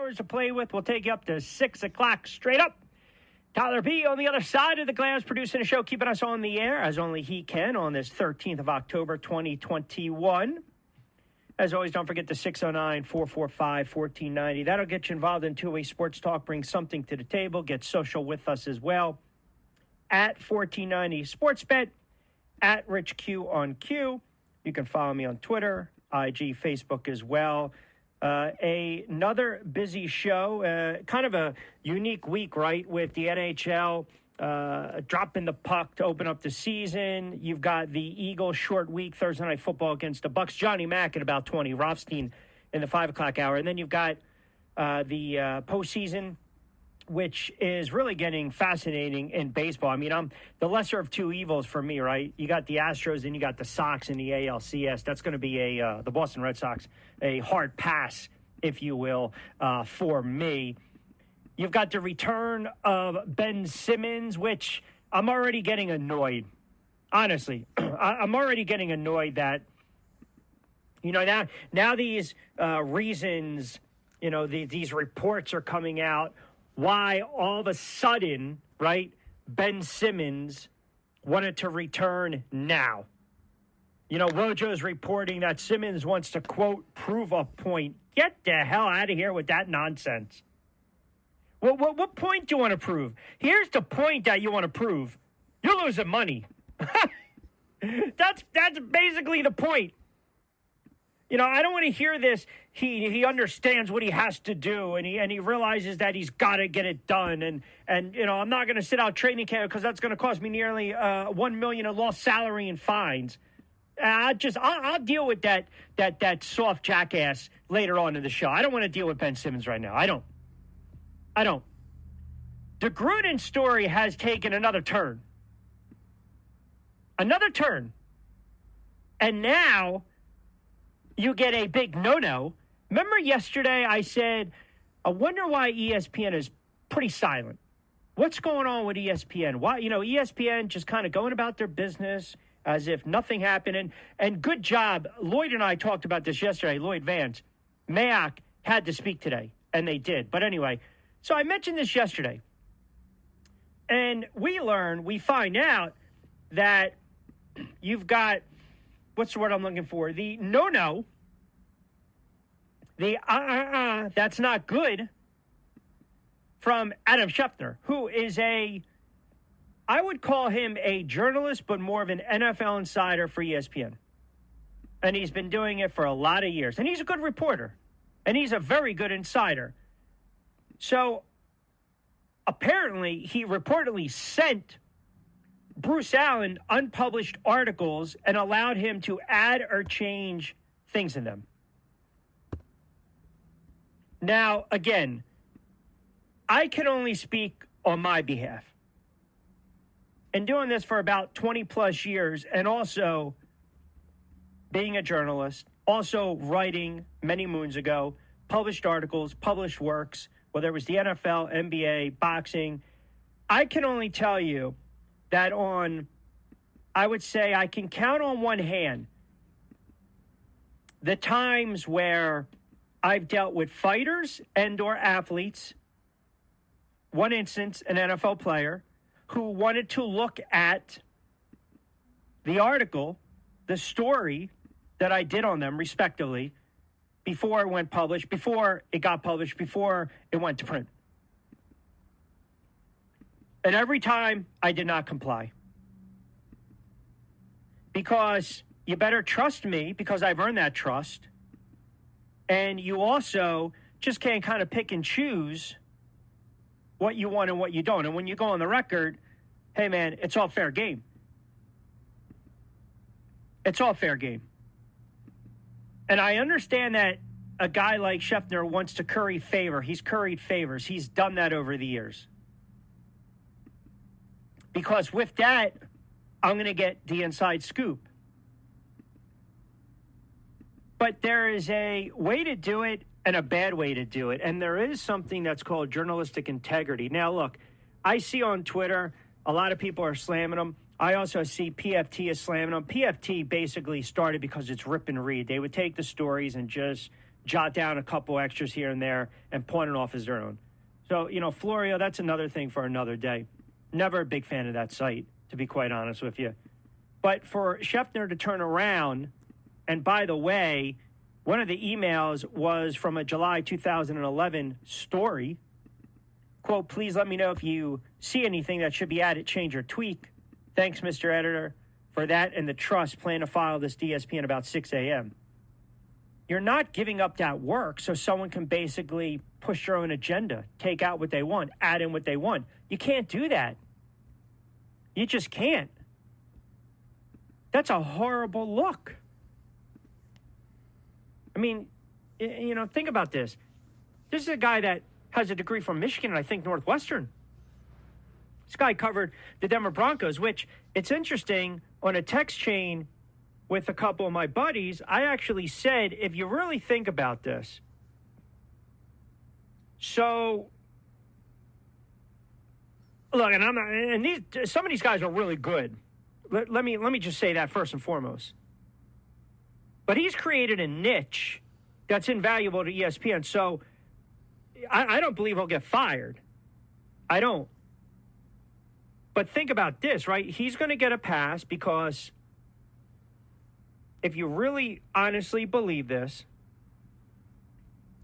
hours to play with. We'll take you up to 6 o'clock straight up. Tyler B on the other side of the glass, producing a show, keeping us on the air, as only he can, on this 13th of October, 2021. As always, don't forget the 609-445-1490. That'll get you involved in two-way sports talk. Bring something to the table. Get social with us as well. At 1490 Sportsbet, at Rich Q on Q. You can follow me on Twitter, IG, Facebook as well. Another busy show, kind of a unique week, right, with the NHL dropping the puck to open up the season. You've got the Eagles short week, Thursday Night Football against the Bucs. Johnny Mack at about 20, Rothstein in the 5 o'clock hour. And then you've got the postseason, which is really getting fascinating in baseball. I mean, I'm the lesser of two evils for me, right? You got the Astros and you got the Sox in the ALCS. That's going to be the Boston Red Sox, a hard pass, if you will, for me. You've got the return of Ben Simmons, which I'm already getting annoyed. Honestly, I'm already getting annoyed that, now these reasons, these reports are coming out. Why all of a sudden, right, Ben Simmons wanted to return now. Rojo's reporting that Simmons wants to, quote, prove a point. Get the hell out of here with that nonsense. What point do you want to prove? Here's the point that you want to prove. You're losing money. That's basically the point. I don't want to hear this. He understands what he has to do, and he realizes that he's got to get it done. And I'm not going to sit out training camp because that's going to cost me nearly $1 million in lost salary and fines. I'll deal with that soft jackass later on in the show. I don't want to deal with Ben Simmons right now. I don't. The Gruden story has taken another turn. And now you get a big no-no. Remember yesterday I said, I wonder why ESPN is pretty silent. What's going on with ESPN? Why, ESPN just kind of going about their business as if nothing happened. And good job. Lloyd and I talked about this yesterday. Lloyd Vance. Mayock had to speak today, and they did. But anyway, so I mentioned this yesterday. And we find out that you've got, what's the word I'm looking for? The no-no, the that's not good from Adam Schefter, who is I would call him a journalist, but more of an NFL insider for ESPN. And he's been doing it for a lot of years. And he's a good reporter. And he's a very good insider. So apparently he reportedly sent Bruce Allen unpublished articles and allowed him to add or change things in them. Now, again, I can only speak on my behalf. And doing this for about 20 plus years, and also being a journalist, also writing many moons ago, published articles, published works, whether it was the NFL, NBA, boxing, I can only tell you that I would say I can count on one hand the times where I've dealt with fighters and or athletes, one instance, an NFL player, who wanted to look at the article, the story that I did on them, respectively, before it went published, before it got published, before it went to print. And every time I did not comply. Because you better trust me, because I've earned that trust. And you also just can't kind of pick and choose what you want and what you don't. And when you go on the record, hey, man, it's all fair game. It's all fair game. And I understand that a guy like Schefter wants to curry favor. He's curried favors. He's done that over the years. Because with that, I'm going to get the inside scoop. But there is a way to do it and a bad way to do it. And there is something that's called journalistic integrity. Now, look, I see on Twitter a lot of people are slamming them. I also see PFT is slamming them. PFT basically started because it's rip and read. They would take the stories and just jot down a couple extras here and there and pawn it off as their own. So, Florio, that's another thing for another day. Never a big fan of that site, to be quite honest with you. But for Schefter to turn around, and by the way, one of the emails was from a July 2011 story. Quote, please let me know if you see anything that should be added, change, or tweak. Thanks, Mr. Editor, for that and the trust. Plan to file this DSP at about 6 a.m. You're not giving up that work so someone can basically push their own agenda, take out what they want, add in what they want. You can't do that. You just can't. That's a horrible look. I mean, think about this. This is a guy that has a degree from Michigan and I think Northwestern. This guy covered the Denver Broncos, which it's interesting on a text chain with a couple of my buddies. I actually said, if you really think about this, so look, and I'm not, and some of these guys are really good. Let me just say that first and foremost. But he's created a niche that's invaluable to ESPN. So I don't believe he'll get fired. I don't. But think about this, right? He's going to get a pass because if you really honestly believe this,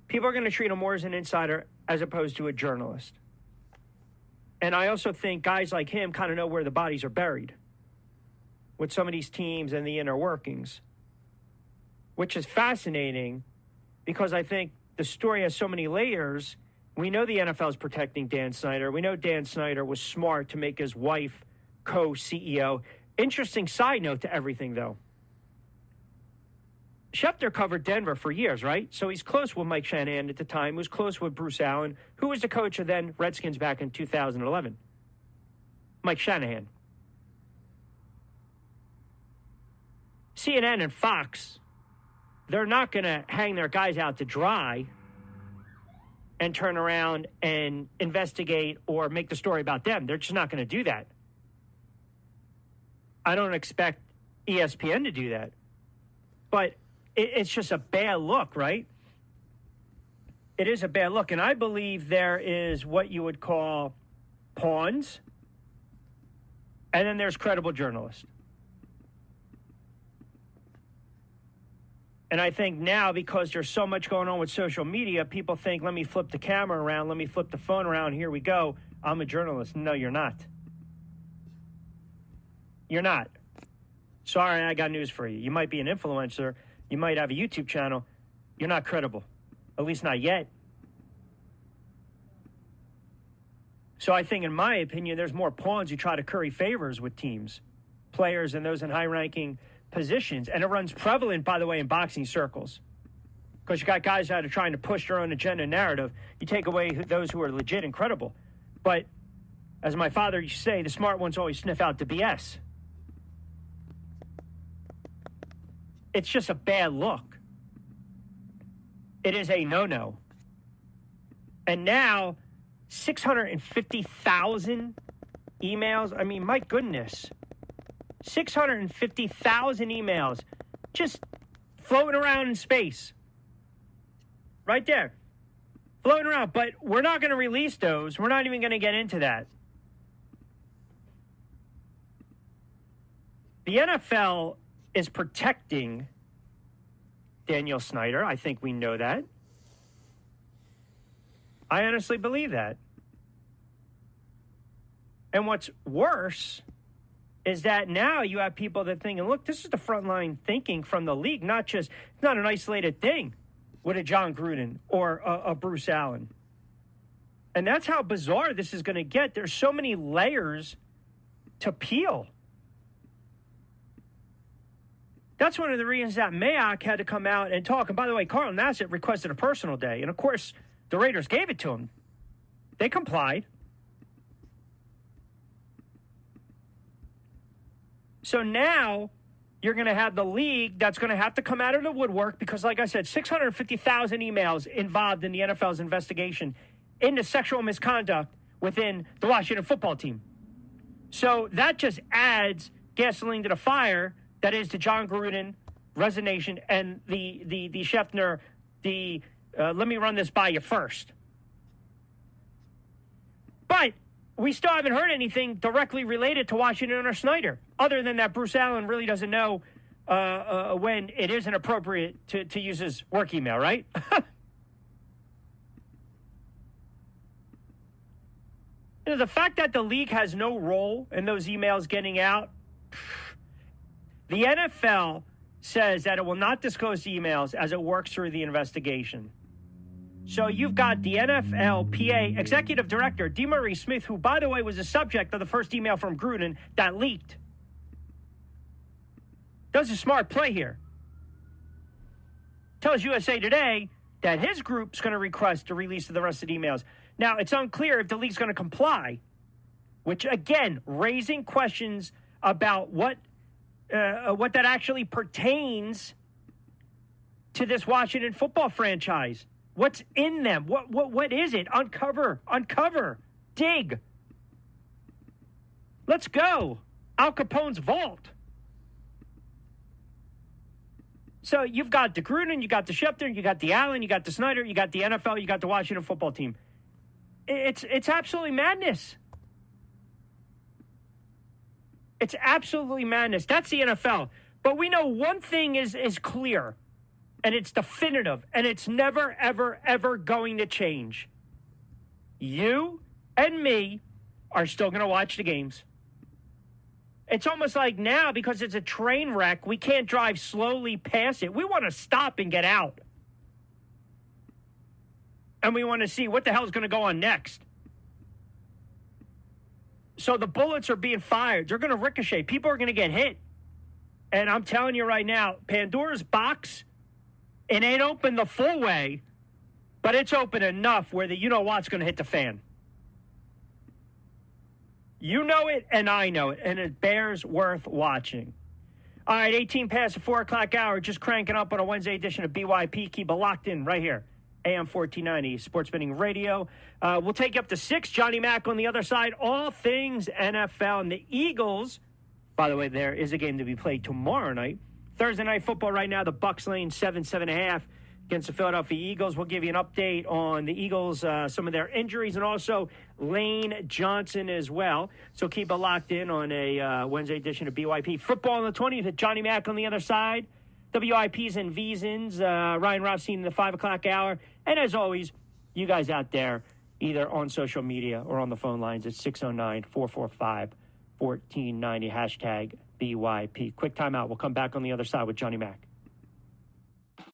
people are going to treat him more as an insider as opposed to a journalist. And I also think guys like him kind of know where the bodies are buried with some of these teams and the inner workings, which is fascinating because I think the story has so many layers. We know the NFL is protecting Dan Snyder. We know Dan Snyder was smart to make his wife co-CEO. Interesting side note to everything, though. Schefter covered Denver for years, right? So he's close with Mike Shanahan at the time. He was close with Bruce Allen, who was the coach of then Redskins back in 2011. Mike Shanahan. CNN and Fox, they're not going to hang their guys out to dry and turn around and investigate or make the story about them. They're just not going to do that. I don't expect ESPN to do that. But it's just a bad look, right? It is a bad look. And I believe there is what you would call pawns, and then there's credible journalists. And I think now, because there's so much going on with social media, people think, let me flip the camera around, let me flip the phone around, here we go, I'm a journalist. No, you're not. You're not. Sorry, I got news for you. You might be an influencer, you might have a YouTube channel, you're not credible. At least not yet. So I think, in my opinion, there's more pawns who try to curry favors with teams, players, and those in high-ranking positions. And it runs prevalent, by the way, in boxing circles. Because you got guys that are trying to push their own agenda and narrative. You take away those who are legit and credible. But as my father used to say, the smart ones always sniff out the BS. It's just a bad look. It is a no-no. And now, 650,000 emails. I mean, my goodness. 650,000 emails just floating around in space. Right there. Floating around. But we're not going to release those. We're not even going to get into that. The NFL is protecting Daniel Snyder. I think we know that. I honestly believe that. And what's worse is that now you have people that think, and look, this is the frontline thinking from the league, it's not an isolated thing with a Jon Gruden or a Bruce Allen. And that's how bizarre this is going to get. There's so many layers to peel. That's one of the reasons that Mayock had to come out and talk. And by the way, Carl Nassib requested a personal day. And of course, the Raiders gave it to him. They complied. So now you're going to have the league that's going to have to come out of the woodwork because, like I said, 650,000 emails involved in the NFL's investigation into sexual misconduct within the Washington football team. So that just adds gasoline to the fire that is the Jon Gruden resignation and the Schefter let me run this by you first. But we still haven't heard anything directly related to Washington or Snyder, other than that Bruce Allen really doesn't know when it isn't appropriate to use his work email, right? The fact that the league has no role in those emails getting out, the NFL says that it will not disclose the emails as it works through the investigation. So you've got the NFLPA Executive Director, DeMaurice Smith, who, by the way, was the subject of the first email from Gruden that leaked. Does a smart play here. Tells USA Today that his group's going to request the release of the rest of the emails. Now, it's unclear if the league's going to comply, which, again, raising questions about what that actually pertains to this Washington football franchise. What's in them? What is it? Uncover, dig. Let's go. Al Capone's vault. So you've got the Gruden, you got the Schefter, you got the Allen, you got the Snyder, you got the NFL, you got the Washington football team. It's absolutely madness. It's absolutely madness. That's the NFL. But we know one thing is clear, and it's definitive, and it's never, ever, ever going to change. You and me are still going to watch the games. It's almost like now, because it's a train wreck, we can't drive slowly past it. We want to stop and get out. And we want to see what the hell's going to go on next. So the bullets are being fired. They're going to ricochet. People are going to get hit. And I'm telling you right now, Pandora's box, it ain't open the full way, but it's open enough where the you-know-what's going to hit the fan. You know it, and I know it, and it bears worth watching. All right, 18 past the 4 o'clock hour, just cranking up on a Wednesday edition of BYP. Keep it locked in right here. AM 1490, Sports Betting Radio. We'll take you up to 6. Johnny Mack on the other side. All things NFL. And the Eagles, by the way, there is a game to be played tomorrow night. Thursday night football right now, the Bucs laying 7.5 against the Philadelphia Eagles. We'll give you an update on the Eagles, some of their injuries, and also Lane Johnson as well. So keep it locked in on a Wednesday edition of BYP. Football on the 20th with Johnny Mack on the other side. WIPs and VSINs, Ryan Rothstein in the 5 o'clock hour. And as always, you guys out there, either on social media or on the phone lines at 609-445-1490, hashtag BYP. Quick timeout. We'll come back on the other side with Johnny Mack.